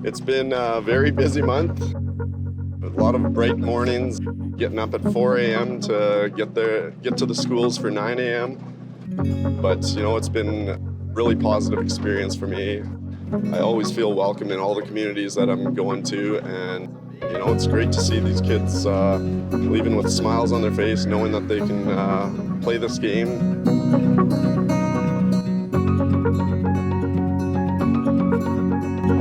It's been a very busy month. A lot of bright mornings, getting up at 4 a.m. to get to the schools for 9 a.m. But it's been a really positive experience for me. I always feel welcome in all the communities that I'm going to, and it's great to see these kids leaving with smiles on their face, knowing that they can play this game.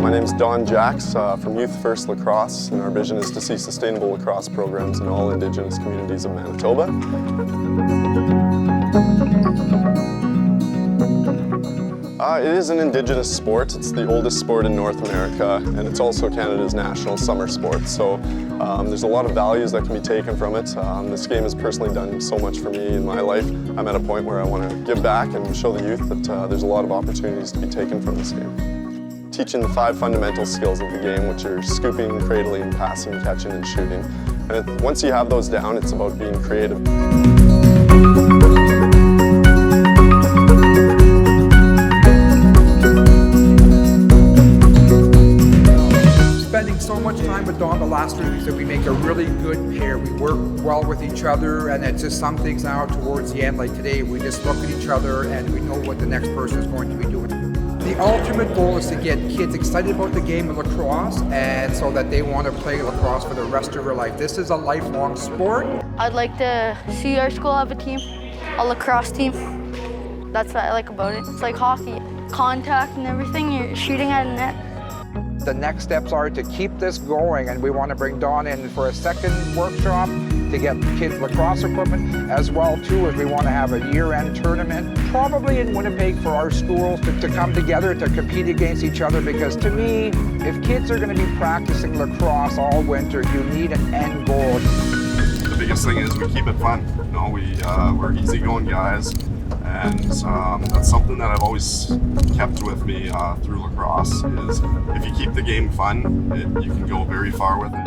My name is Don Jacks from Youth1st Lacrosse, and our vision is to see sustainable lacrosse programs in all Indigenous communities of Manitoba. It is an Indigenous sport. It's the oldest sport in North America, and it's also Canada's national summer sport. So there's a lot of values that can be taken from it. This game has personally done so much for me in my life. I'm at a point where I want to give back and show the youth that there's a lot of opportunities to be taken from this game. Teaching the 5 fundamental skills of the game, which are scooping, cradling, passing, catching, and shooting. And once you have those down, it's about being creative. Spending so much time with Don the last 3 weeks that we make a really good pair. We work well with each other, and it's just some things now towards the end, like today, we just look at each other and we know what the next person is going to be doing. The ultimate goal is to get kids excited about the game of lacrosse, and so that they want to play lacrosse for the rest of their life. This is a lifelong sport. I'd like to see our school have a team, a lacrosse team. That's what I like about it. It's like hockey, contact and everything, you're shooting at a net. The next steps are to keep this going, and we want to bring Don in for a second workshop to get kids lacrosse equipment, as well too as we want to have a year-end tournament, probably in Winnipeg, for our schools to come together to compete against each other, because to me, if kids are going to be practicing lacrosse all winter, you need an end goal. The biggest thing is we keep it fun. We're easygoing guys, and that's something that I've always kept with me through lacrosse, is if you keep the game fun, you can go very far with it.